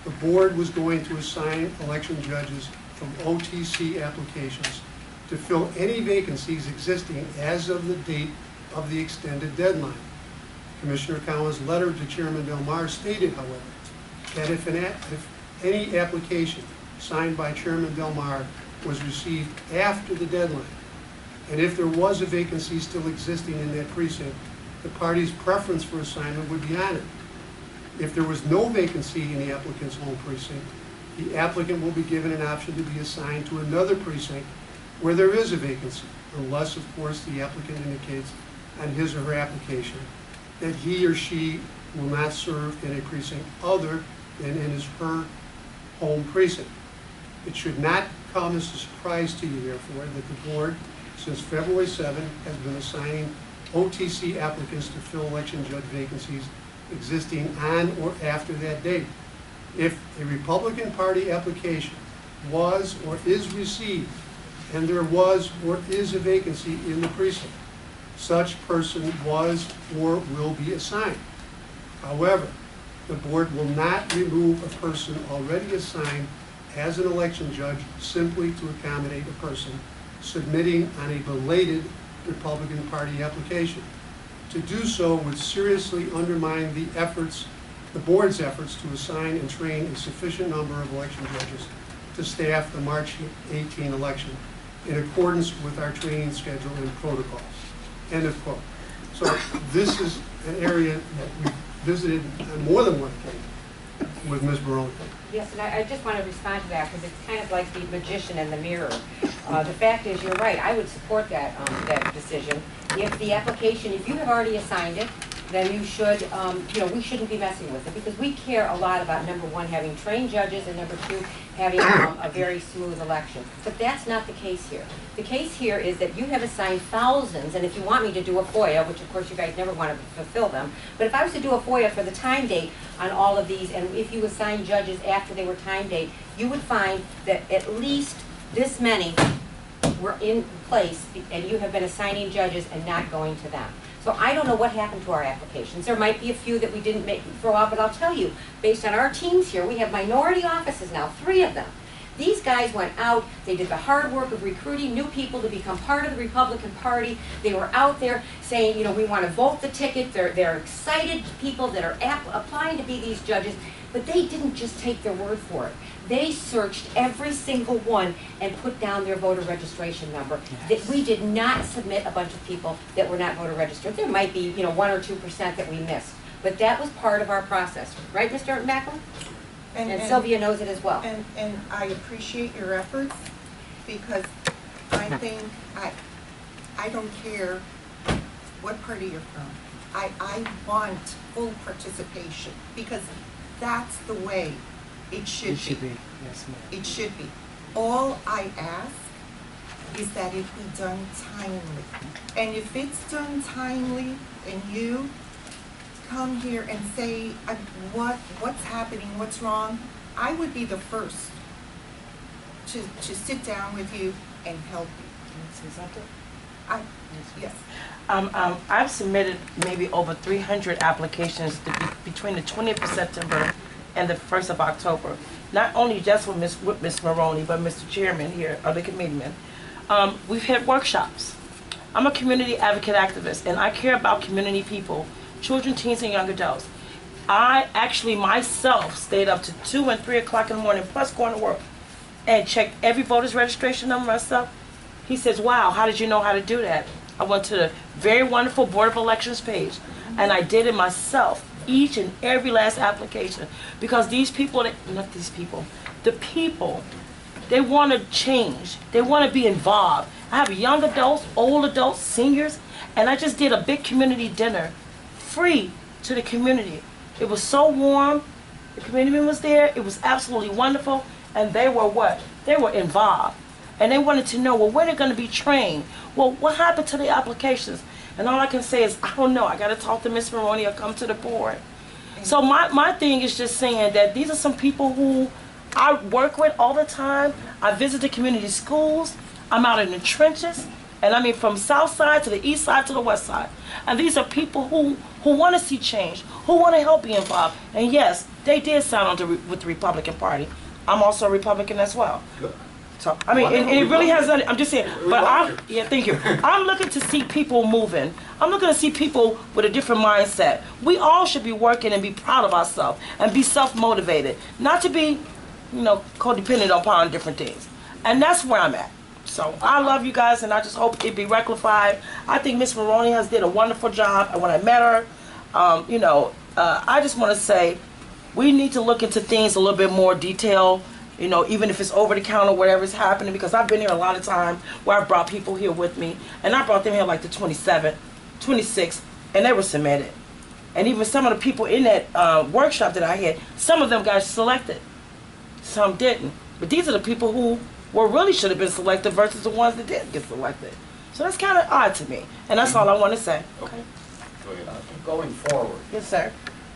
the board was going to assign election judges from OTC applications to fill any vacancies existing as of the date of the extended deadline. Commissioner Cowan's letter to Chairman Del Mar stated, however, that if any application signed by Chairman Del Mar was received after the deadline, and if there was a vacancy still existing in that precinct, the party's preference for assignment would be honored. If there was no vacancy in the applicant's home precinct, the applicant will be given an option to be assigned to another precinct where there is a vacancy, unless, of course, the applicant indicates on his or her application that he or she will not serve in a precinct other than in his or her home precinct. It should not come as a surprise to you, therefore, that the board, since February 7, has been assigning OTC applicants to fill election judge vacancies existing on or after that date. If a Republican Party application was or is received, and there was or is a vacancy in the precinct, such person was or will be assigned. However, the board will not remove a person already assigned as an election judge simply to accommodate a person submitting on a belated Republican Party application. To do so would seriously undermine the board's efforts to assign and train a sufficient number of election judges to staff the March 18 election in accordance with our training schedule and protocols. End of quote. So this is an area that we visited on more than one occasion with Ms. Barone. Yes, and I just want to respond to that because it's kind of like the magician in the mirror. The fact is, you're right, I would support that, that decision. If the application, if you have already assigned it, then you should, we shouldn't be messing with it because we care a lot about, number one, having trained judges, and number two, having a very smooth election. But that's not the case here. The case here is that you have assigned thousands, and if you want me to do a FOIA, which of course you guys never want to fulfill them, but if I was to do a FOIA for the time date on all of these, and if you assign judges after they were time date, you would find that at least this many were in place, and you have been assigning judges and not going to them. So I don't know what happened to our applications. There might be a few that we didn't throw out, but I'll tell you, based on our teams here, we have minority offices now, 3 of them. These guys went out, they did the hard work of recruiting new people to become part of the Republican Party. They were out there saying, we want to vote the ticket. They're excited people that are applying to be these judges, but they didn't just take their word for it. They searched every single one and put down their voter registration number. That we did not submit a bunch of people that were not voter registered. There might be, 1 or 2% that we missed, but that was part of our process, right, Mr. Macklin? And Sylvia knows it as well. And I appreciate your efforts because I think I don't care what party you're from. I want full participation because that's the way it should be. Yes, ma'am. It should be. All I ask is that it be done timely. And if it's done timely and you come here and say what's happening, what's wrong, I would be the first to sit down with you and help you. Can I say something? Yes. I've submitted maybe over 300 applications between the 20th of September and the 1st of October. Not only just with Ms. Maroney, but Mr. Chairman here, or the committeeman. We've had workshops. I'm a community advocate activist, and I care about community people, children, teens, and young adults. I actually myself stayed up to 2 and 3 o'clock in the morning, plus going to work, and checked every voter's registration number myself. He says, wow, how did you know how to do that? I went to the very wonderful Board of Elections page, and I did it myself, each and every last application, because these people, the people, they want to change. They want to be involved. I have young adults, old adults, seniors, and I just did a big community dinner, free to the community. It was so warm. The community was there. It was absolutely wonderful, and they were what? They were involved. And they wanted to know, well, when are they going to be trained? Well, what happened to the applications? And all I can say is, I don't know. I got to talk to Ms. Maroney or come to the board. So my thing is just saying that these are some people who I work with all the time. I visit the community schools. I'm out in the trenches. And I mean, from south side to the east side to the west side. And these are people who want to see change, who want to help be involved. And yes, they did sign on with the Republican Party. I'm also a Republican as well. Good. So, I mean, and it really has nothing, I'm just saying, but thank you. I'm looking to see people moving. I'm looking to see people with a different mindset. We all should be working and be proud of ourselves and be self-motivated, not to be, codependent upon different things. And that's where I'm at. So I love you guys, and I just hope it be rectified. I think Miss Maroney has did a wonderful job, and when I met her, I just want to say we need to look into things a little bit more detailed. Even if it's over the counter, whatever is happening, because I've been here a lot of time where I've brought people here with me, and I brought them here like the 27th, 26th, and they were submitted. And even some of the people in that workshop that I had, some of them got selected, some didn't. But these are the people who really should have been selected versus the ones that didn't get selected. So that's kind of odd to me, and that's all I want to say. Okay. Go ahead. Going forward, Yes, sir.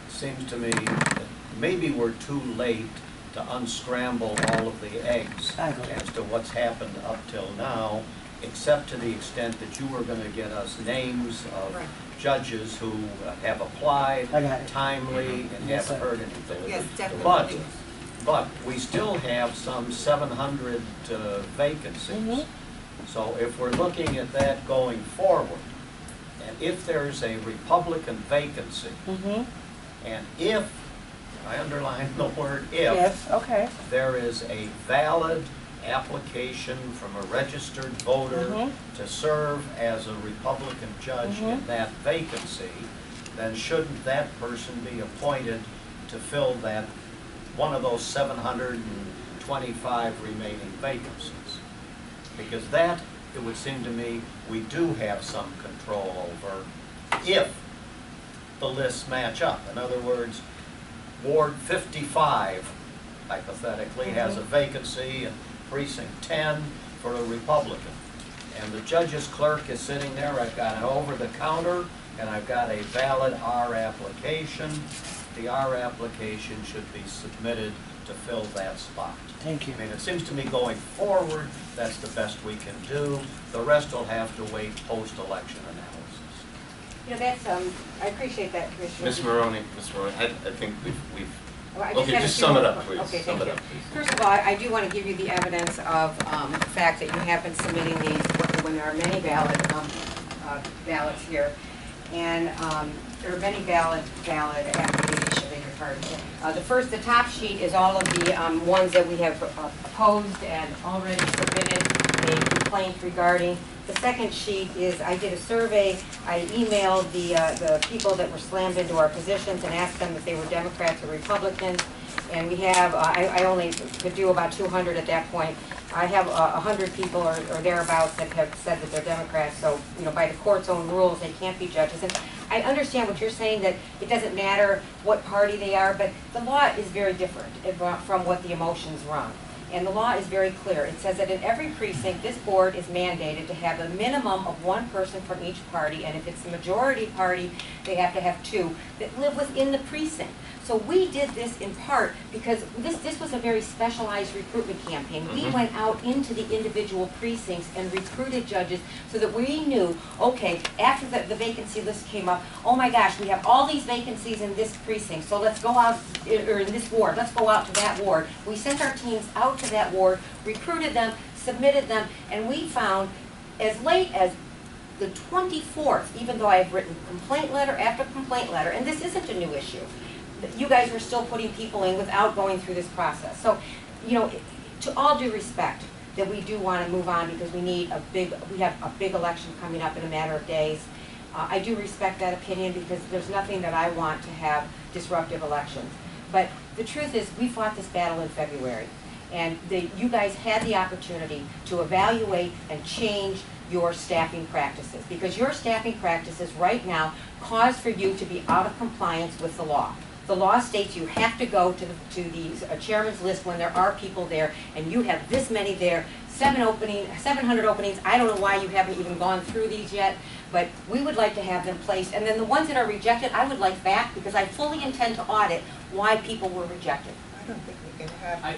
it seems to me that maybe we're too late to unscramble all of the eggs I agree. as to what's happened up till now, except to the extent that you were gonna get us names of Right. judges who have applied I got it. timely and Yes, haven't sir. heard anything. Yes, But, definitely. but we still have some 700 vacancies. Mhm. So if we're looking at that going forward, and if there's a Republican vacancy, Mm-hmm. and if, I underline the word if, Yes, okay. there is a valid application from a registered voter Mhm. to serve as a Republican judge in Mhm. that vacancy, then shouldn't that person be appointed to fill that, one of those 725 remaining vacancies? Because that, it would seem to me, we do have some control over if the lists match up. In other words, Ward 55 hypothetically has a vacancy in precinct 10 for a Republican. And the judge's clerk is sitting there, I've got an over-the-counter, and I've got a valid R application. The R application should be submitted to fill that spot. Thank you. I mean, it seems to me going forward, that's the best we can do. The rest will have to wait post-election analysis. You know, that's, I appreciate that, Commissioner. Ms. Maroney, I think we've, Well, I okay, had a just few sum it more- up, please. Okay, Sum thank it you. up, please. First of all, I do want to give you the evidence of the fact that you have been submitting these when there are many ballots here, and there are many valid applications in your card. The top sheet is all of the ones that we have opposed and already submitted a complaint regarding. The second sheet is, I did a survey. I emailed the people that were slammed into our positions and asked them if they were Democrats or Republicans. And we have, I only could do about 200 at that point. I have 100 people or thereabouts that have said that they're Democrats. So, you know, by the court's own rules, they can't be judges. And I understand what you're saying, that it doesn't matter what party they are, but the law is very different from what the emotions run. And the law is very clear. It says that in every precinct, this board is mandated to have a minimum of one person from each party, and if it's the majority party, they have to have two that live within the precinct. So we did this in part because this was a very specialized recruitment campaign. We went out into the individual precincts and recruited judges so that we knew, okay, after the vacancy list came up, oh my gosh, we have all these vacancies in this precinct, so let's go out, or in this ward, let's go out to that ward. We sent our teams out to that ward, recruited them, submitted them, and we found as late as the 24th, even though I have written complaint letter after complaint letter, and this isn't a new issue, you guys were still putting people in without going through this process. So, you know, to all due respect, that we do want to move on because we have a big election coming up in a matter of days. I do respect that opinion because there's nothing that I want to have disruptive elections. But the truth is, we fought this battle in February, and you guys had the opportunity to evaluate and change your staffing practices, because your staffing practices right now cause for you to be out of compliance with the law. The law states you have to go to the chairman's list when there are people there, and you have this many there, 700 openings. I don't know why you haven't even gone through these yet, but we would like to have them placed. And then the ones that are rejected, I would like back, because I fully intend to audit why people were rejected. I don't think we can have. I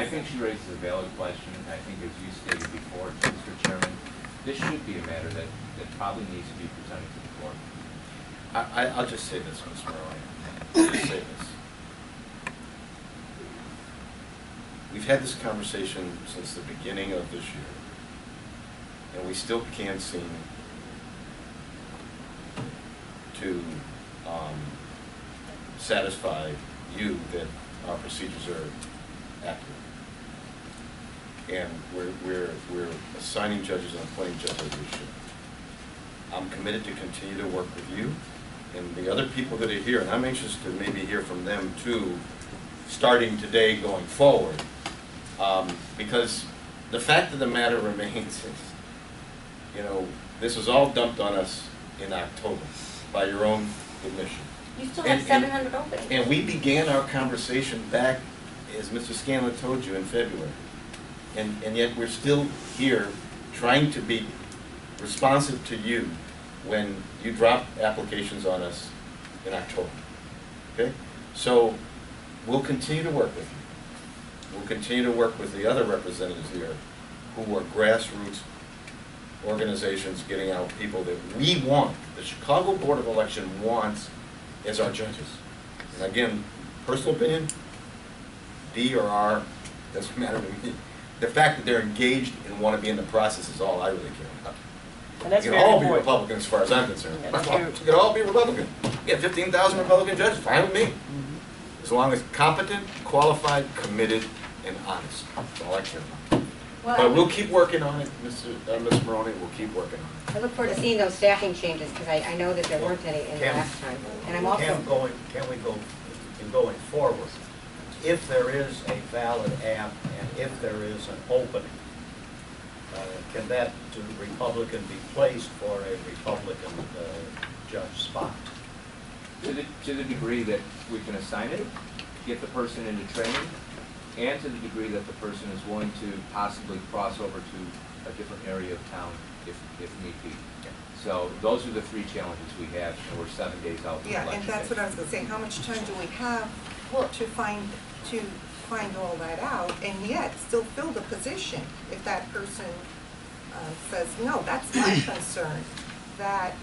think she raises a valid question. I think, as you stated before, Mr. Chairman, this should be a matter that probably needs to be presented to the board. I'll just say this, Ms. Maroney. I'll just say this. We've had this conversation since the beginning of this year, and we still can't seem to satisfy you that our procedures are accurate. And we're assigning judges and appointing judges as we should. I'm committed to continue to work with you and the other people that are here, and I'm anxious to maybe hear from them too, starting today going forward. Because the fact of the matter remains is, you know, this was all dumped on us in October by your own admission. You still have 700 openings. And we began our conversation back, as Mr. Scanlon told you, in February. And yet we're still here trying to be responsive to you when you drop applications on us in October. Okay? So we'll continue to work with you. We'll continue to work with the other representatives here who are grassroots organizations getting out people that we want, the Chicago Board of Election wants as our judges. And again, personal opinion, D or R, doesn't matter to me. The fact that they're engaged and want to be in the process is all I really care about. And that's You can very all be important. Republican as far as I'm concerned. Yeah, that's very- You can all be Republican. You get 15,000 Republican judges, fine with me. Mm-hmm. As long as competent, qualified, committed, and honest. That's all I care about. Well, But we'll keep working on it, Ms. Maroney, we'll keep working on it. I look forward to seeing those staffing changes, because I know that there weren't any in the Can- last time. And I'm also, Can we go, in going forward, if there is a valid app and if there is an opening, can that Republican be placed for a Republican judge spot? To the degree that we can assign it, get the person into training, and to the degree that the person is willing to possibly cross over to a different area of town if need be. So those are the three challenges we have, and we're 7 days out from Yeah, election and that's day. what I was gonna say, how much time do we have to find all that out, and yet still fill the position if that person says, no, that's my concern, that,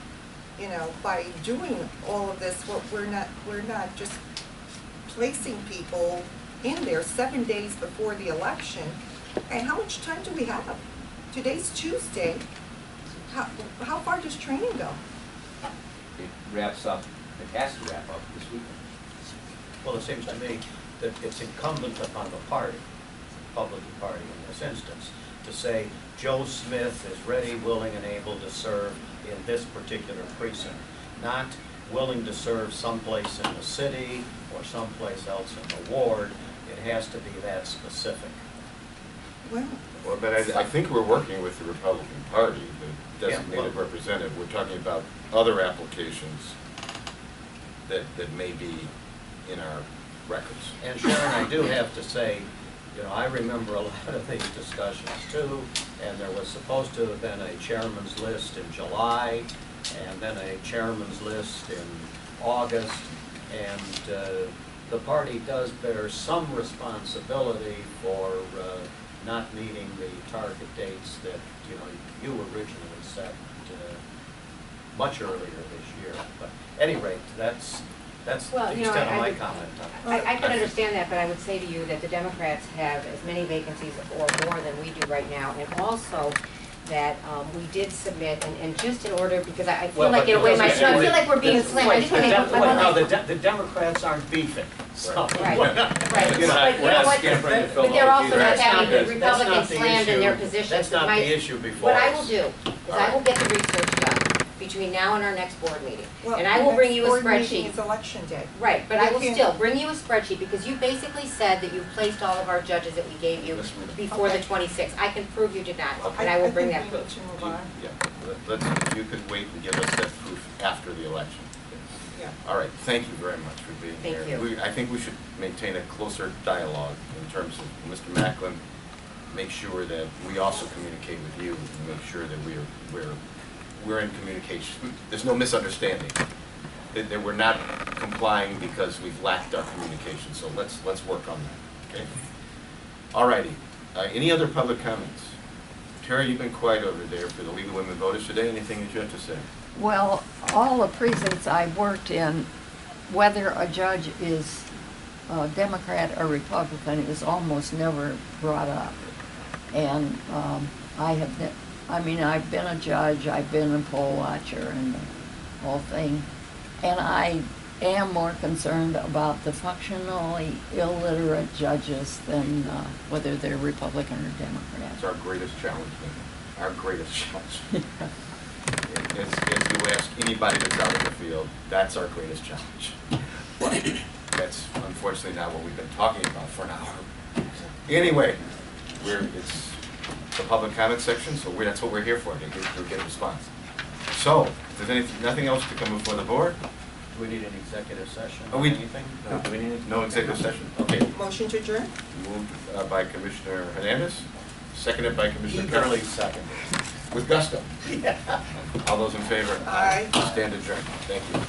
you know, by doing all of this, we're not just placing people in there 7 days before the election. And how much time do we have? Today's Tuesday. How far does training go? It wraps up, it has to wrap up this weekend. Well, it seems to me that it's incumbent upon the party, Republican Party in this instance, to say Joe Smith is ready, willing, and able to serve in this particular precinct, not willing to serve someplace in the city or someplace else in the ward. It has to be that specific. Well, Well, but I think we're working with the Republican Party, the Yeah, designated well- representative. We're talking about other applications that may be in our records. And Sharon, I do have to say, you know, I remember a lot of these discussions too, and there was supposed to have been a chairman's list in July, and then a chairman's list in August, and the party does bear some responsibility for not meeting the target dates that, you know, you originally set much earlier this year. But at any rate, that's the Well, you know, extent of I my would- comment on it. I can understand that, but I would say to you that the Democrats have as many vacancies or more than we do right now, and also that we did submit, and just in order, because I feel Well, like in a way, but- I feel like we're being slammed. I just want to make. The Democrats aren't beefing, so. Right, right. But you We're not know what? scampering to fill But they're votes also either. not having the That's not Republicans the slammed in issue. their positions. That's not My- the issue before What I us. will do is I will get the research done between now and our next board meeting. well, And I will bring you a the next board meeting spreadsheet. is election day. Right, but I We will can't- still bring you a spreadsheet, because you basically said that you placed all of our judges that we gave you Yes, ma'am. before the Okay. 26th. I can prove you did not, and I will bring that think we proof. need to move You- on. Yeah, if you could wait and give us that proof after the election. Yeah. All right, thank you very much for being Thank here. you. I think we should maintain a closer dialogue in terms of Mr. Macklin, make sure that we also communicate with you and make sure that we're in communication. There's no misunderstanding, that we're not complying because we've lacked our communication, so let's work on that, okay? All righty, any other public comments? Terry, you've been quiet over there for the League of Women Voters today. Anything that you have to say? Well, all the precincts I worked in, whether a judge is a Democrat or Republican is almost never brought up. And I've been a judge, I've been a poll watcher and the whole thing. And I am more concerned about the functionally illiterate judges than whether they're Republican or Democrat. It's our greatest challenge, man. Our greatest challenge. If you ask anybody that's out in the field, that's our greatest challenge. But that's unfortunately not what we've been talking about for an hour. Anyway, it's the public comment section, so that's what we're here for, to get a response. So, if there's nothing else to come before the board? Do we need an executive session Oh, or we- anything? Do we need no executive session? Okay. Motion to adjourn? Moved by Commissioner Hernandez, seconded by Commissioner Eagerly Carroll. seconded. With gusto. All those in favor? Aye. Stand adjourned. Thank you.